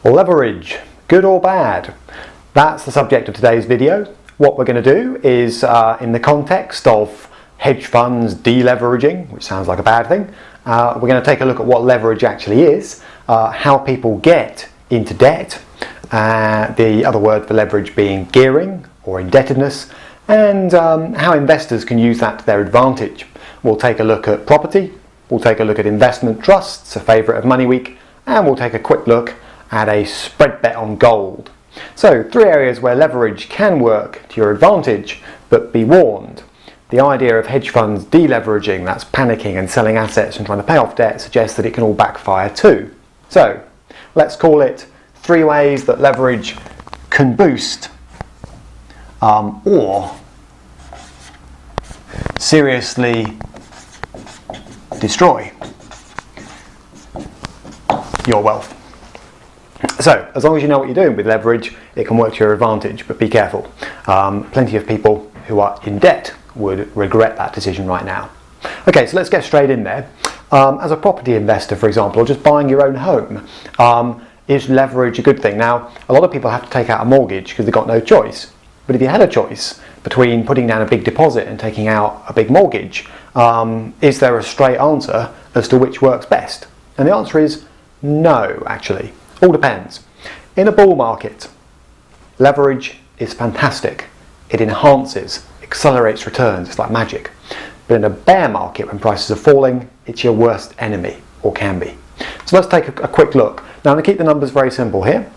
Leverage, good or bad? That's the subject of today's video. What we're going to do is, in the context of hedge funds deleveraging, which sounds like a bad thing, we're going to take a look at what leverage actually is, how people get into debt, the other word for leverage being gearing or indebtedness, and how investors can use that to their advantage. We'll take a look at property, we'll take a look at investment trusts, a favourite of Money Week, and we'll take a quick look at a spread bet on gold. So, three areas where leverage can work to your advantage, but be warned. The idea of hedge funds deleveraging, that's panicking and selling assets and trying to pay off debt, suggests that it can all backfire too. So, let's call it three ways that leverage can boost or seriously destroy your wealth. So, as long as you know what you're doing with leverage, it can work to your advantage, but be careful. Plenty of people who are in debt would regret that decision right now. Okay, so let's get straight in there. As a property investor, for example, or just buying your own home, is leverage a good thing? Now, a lot of people have to take out a mortgage because they've got no choice. But if you had a choice between putting down a big deposit and taking out a big mortgage, is there a straight answer as to which works best? And the answer is no, actually. All depends. In a bull market, leverage is fantastic. It enhances, accelerates returns, it's like magic. But in a bear market, when prices are falling, it's your worst enemy, or can be. So let's take a quick look. Now I'm going to keep the numbers very simple here.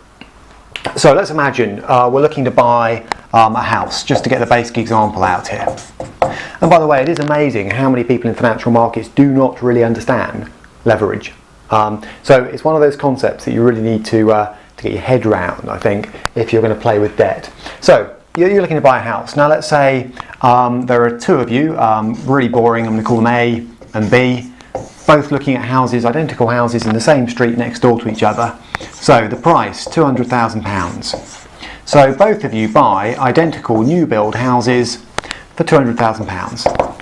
So let's imagine we're looking to buy a house, just to get the basic example out here. And by the way, it is amazing how many people in financial markets do not really understand leverage. So it's one of those concepts that you really need to get your head around, I think, if you're going to play with debt. So you're looking to buy a house. Now let's say there are two of you, really boring, I'm going to call them A and B, both looking at houses, identical houses in the same street next door to each other. So the price, £200,000. So both of you buy identical new build houses for £200,000.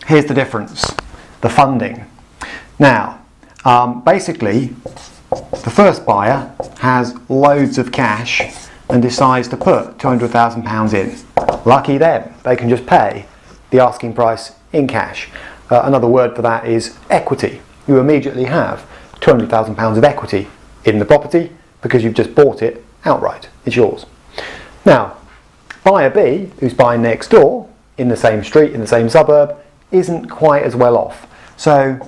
Here's the difference, the funding. Now, basically, the first buyer has loads of cash and decides to put £200,000 in. Lucky them, they can just pay the asking price in cash. Another word for that is equity. You immediately have £200,000 of equity in the property because you've just bought it outright. It's yours. Now, buyer B, who's buying next door, in the same street, in the same suburb, isn't quite as well off. So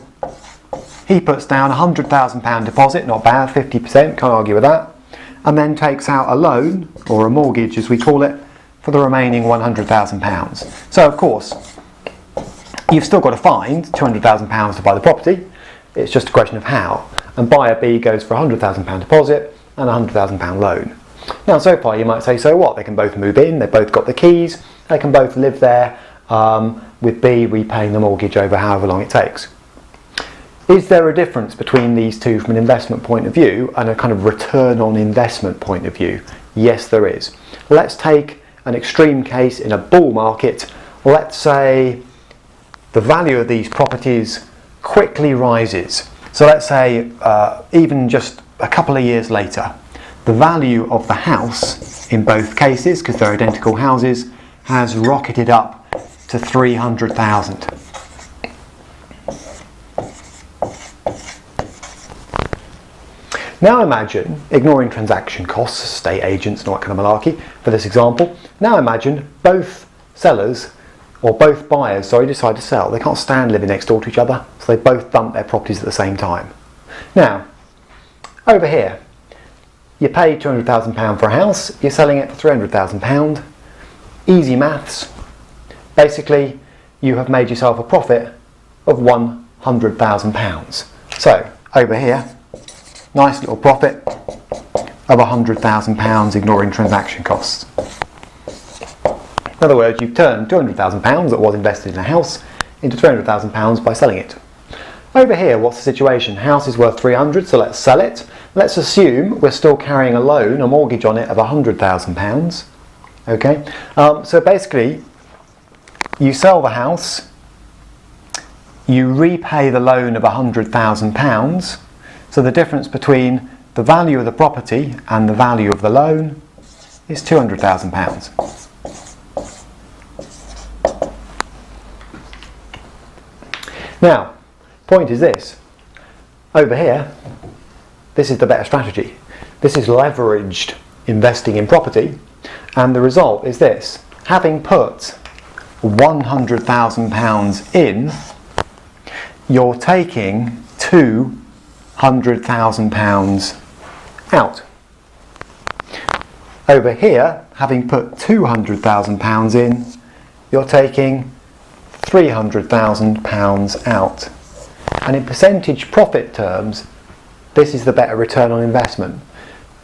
he puts down a £100,000 deposit, not bad, 50%, can't argue with that, and then takes out a loan, or a mortgage as we call it, for the remaining £100,000. So of course, you've still got to find £200,000 to buy the property. It's just a question of how. And buyer B goes for a £100,000 deposit and a £100,000 loan. Now, so far you might say, so what? They can both move in, they've both got the keys, they can both live there, with B repaying the mortgage over however long it takes. Is there a difference between these two from an investment point of view and a kind of return on investment point of view? Yes, there is. Let's take an extreme case in a bull market. Let's say the value of these properties quickly rises. So let's say even just a couple of years later, the value of the house in both cases, because they're identical houses, has rocketed up to £300,000. Now imagine, ignoring transaction costs, estate agents and all that kind of malarkey for this example, now imagine both sellers, or both buyers, decide to sell. They can't stand living next door to each other, so they both dump their properties at the same time. Now, over here, you pay £200,000 for a house, you're selling it for £300,000. Easy maths. Basically, you have made yourself a profit of £100,000. So, over here, nice little profit of £100,000 ignoring transaction costs. In other words, you've turned £200,000 that was invested in a house into £300,000 by selling it. Over here, what's the situation? House is worth £300,000, so let's sell it. Let's assume we're still carrying a loan, a mortgage on it of £100,000. Okay, so basically, you sell the house, you repay the loan of £100,000, So the difference between the value of the property and the value of the loan is £200,000. Now, point is this. Over here, this is the better strategy. This is leveraged investing in property, and the result is this. Having put £100,000 in, you're taking £200,000 out. Over here, having put £200,000 in, you're taking £300,000 out. And in percentage profit terms, this is the better return on investment.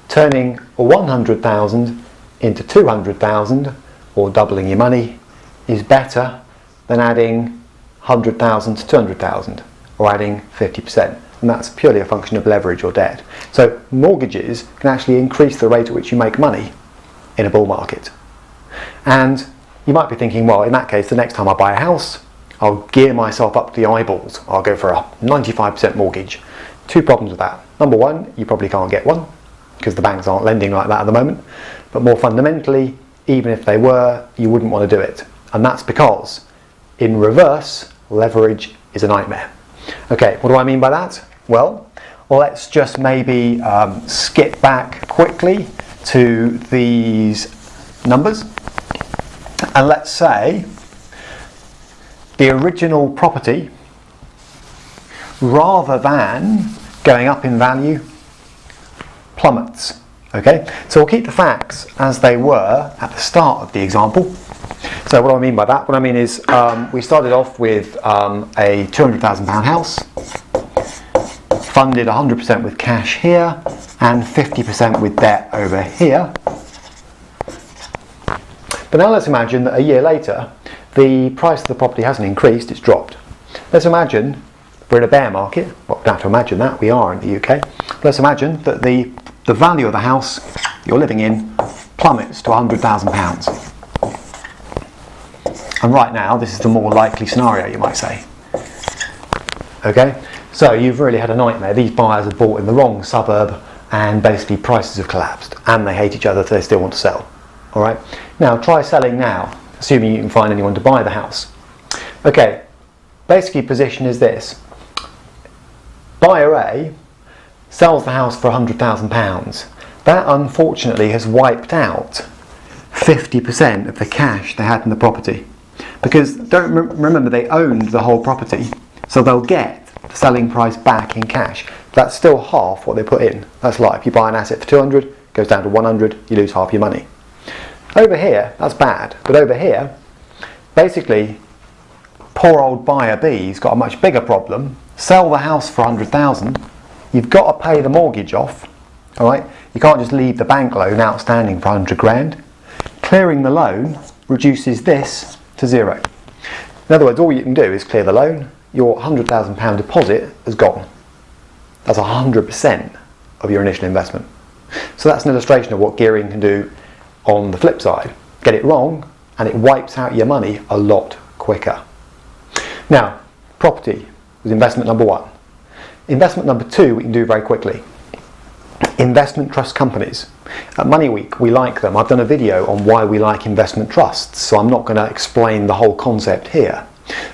Turning 100,000 into 200,000, or doubling your money, is better than adding 100,000 to 200,000, or adding 50%. And that's purely a function of leverage or debt. So mortgages can actually increase the rate at which you make money in a bull market. And you might be thinking, well, in that case, the next time I buy a house, I'll gear myself up to the eyeballs. I'll go for a 95% mortgage. Two problems with that. Number one, you probably can't get one because the banks aren't lending like that at the moment. But more fundamentally, even if they were, you wouldn't want to do it. And that's because, in reverse, leverage is a nightmare. Okay, what do I mean by that? Well, let's just maybe skip back quickly to these numbers. And let's say the original property, rather than going up in value, plummets. Okay, so we'll keep the facts as they were at the start of the example. So what do I mean by that? What I mean is we started off with a £200,000 house, funded 100% with cash here and 50% with debt over here. But now let's imagine that a year later the price of the property hasn't increased, it's dropped. Let's imagine we're in a bear market. Well, we don't have to imagine that, we are in the UK. Let's imagine that the value of the house you're living in plummets to £100,000. And right now, this is the more likely scenario, you might say. Okay, so you've really had a nightmare. These buyers have bought in the wrong suburb and basically prices have collapsed and they hate each other, so they still want to sell. All right, now try selling now, assuming you can find anyone to buy the house. Okay, basically position is this. Buyer A sells the house for £100,000. That unfortunately has wiped out 50% of the cash they had in the property. Because don't remember, they owned the whole property, so they'll get the selling price back in cash. That's still half what they put in. That's like if you buy an asset for 200, goes down to 100, you lose half your money. Over here, that's bad, but over here, basically, poor old buyer B's got a much bigger problem. Sell the house for 100,000. You've got to pay the mortgage off. All right, you can't just leave the bank loan outstanding for 100 grand. Clearing the loan reduces this to zero. In other words, all you can do is clear the loan. Your £100,000 deposit is gone. That's 100% of your initial investment. So that's an illustration of what gearing can do on the flip side. Get it wrong and it wipes out your money a lot quicker. Now, property was investment number one. Investment number two we can do very quickly. Investment trust companies. At Money Week we like them. I've done a video on why we like investment trusts, so I'm not going to explain the whole concept here.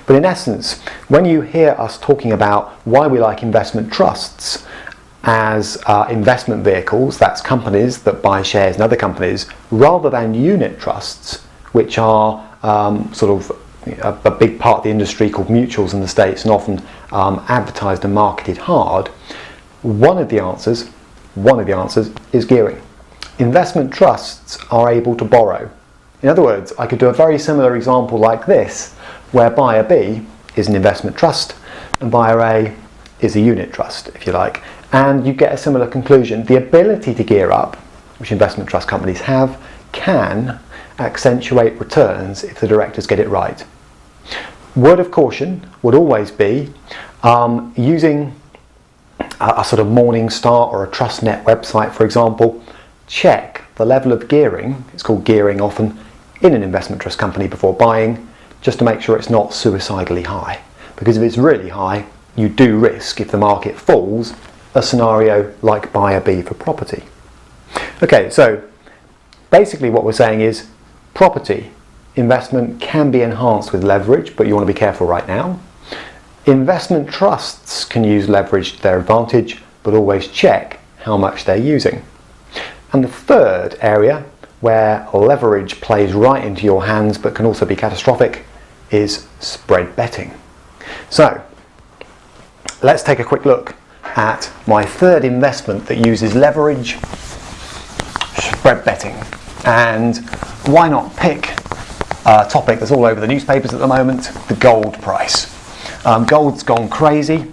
But in essence, when you hear us talking about why we like investment trusts as investment vehicles, that's companies that buy shares in other companies, rather than unit trusts, which are sort of a big part of the industry called mutuals in the States and often advertised and marketed hard. One of the answers is gearing. Investment trusts are able to borrow. In other words, I could do a very similar example like this, where buyer B is an investment trust and buyer A is a unit trust, if you like, and you get a similar conclusion. The ability to gear up, which investment trust companies have, can accentuate returns if the directors get it right. Word of caution would always be using a sort of Morningstar or a TrustNet website, for example. Check the level of gearing, it's called gearing often, in an investment trust company before buying, just to make sure it's not suicidally high. Because if it's really high, you do risk, if the market falls, a scenario like buyer B for property. Okay, so basically what we're saying is property investment can be enhanced with leverage, but you want to be careful right now. Investment trusts can use leverage to their advantage, but always check how much they're using. And the third area where leverage plays right into your hands but can also be catastrophic is spread betting. So let's take a quick look at my third investment that uses leverage, spread betting. And why not pick a topic that's all over the newspapers at the moment, the gold price. Gold's gone crazy.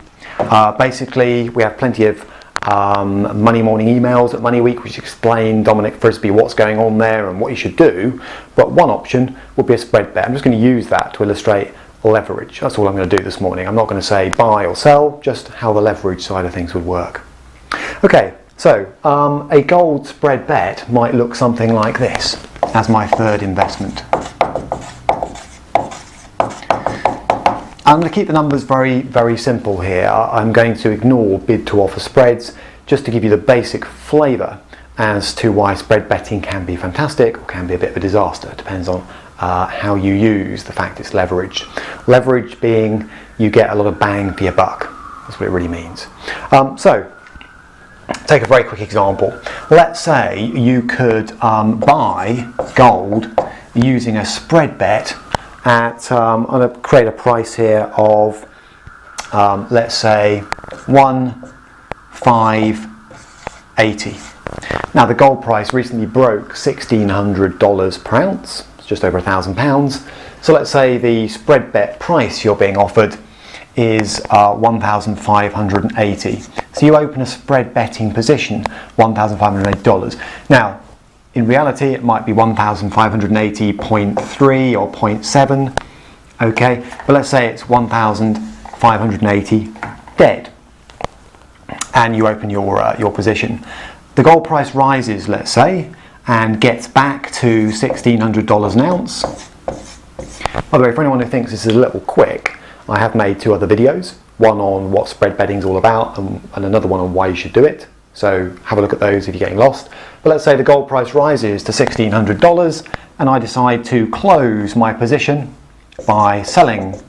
Basically, we have plenty of Money morning emails at Money Week which explain, Dominic Frisby, what's going on there and what you should do. But one option would be a spread bet. I'm just going to use that to illustrate leverage. That's all I'm going to do this morning. I'm not going to say buy or sell, just how the leverage side of things would work. Okay, so a gold spread bet might look something like this as my third investment. I'm going to keep the numbers very, very simple here. I'm going to ignore bid to offer spreads just to give you the basic flavour as to why spread betting can be fantastic or can be a bit of a disaster. It depends on how you use the fact it's leveraged. Leverage being you get a lot of bang for your buck. That's what it really means. So take a very quick example. Let's say you could buy gold using a spread bet at, I'm going to create a price here of, let's say, 1,580. Now the gold price recently broke $1,600 per ounce, it's just over £1,000. So let's say the spread bet price you're being offered is 1,580. So you open a spread betting position, $1,580. Now, in reality, it might be 1,580.3 or 0.7, okay? But let's say it's 1,580 dead, and you open your position. The gold price rises, let's say, and gets back to $1,600 an ounce. By the way, for anyone who thinks this is a little quick, I have made 2 other videos, one on what spread betting is all about and another one on why you should do it. So have a look at those if you're getting lost. But let's say the gold price rises to $1,600 and I decide to close my position by selling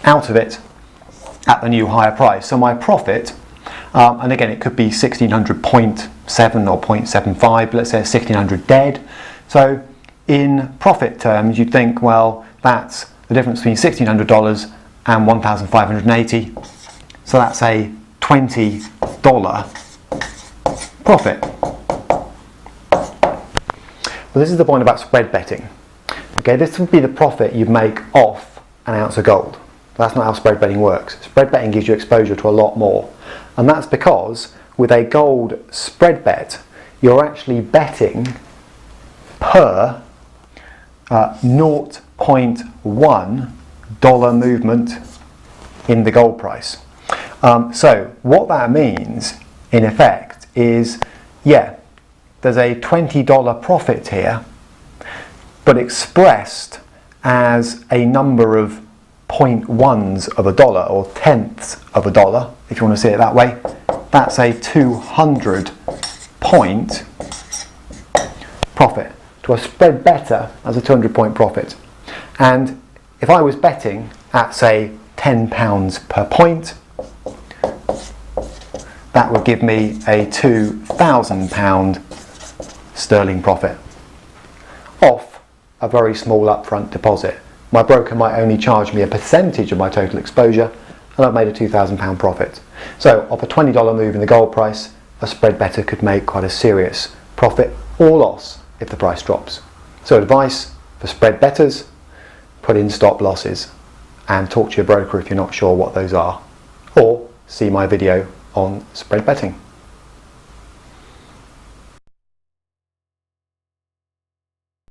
out of it at the new higher price. So my profit, and again it could be 1,600.7 or 0.75, but let's say 1,600 dead. So in profit terms you'd think, well, that's the difference between $1,600 and 1,580. So that's a $20 profit. Well, this is the point about spread betting. Okay, this would be the profit you make off an ounce of gold. That's not how spread betting works. Spread betting gives you exposure to a lot more. And that's because with a gold spread bet, you're actually betting per 0.1 dollar movement in the gold price. So what that means in effect is, yeah, there's a $20 profit here, but expressed as a number of 0.1s of a dollar or tenths of a dollar, if you want to see it that way. That's a 200 point profit. To a spread better as a 200 point profit. And if I was betting at, say, £10 per point, that would give me a £2,000 sterling profit off a very small upfront deposit. My broker might only charge me a percentage of my total exposure and I've made a £2,000 profit. So off a $20 move in the gold price, a spread better could make quite a serious profit or loss if the price drops. So advice for spread bettors, put in stop losses and talk to your broker if you're not sure what those are, or see my video on spread betting.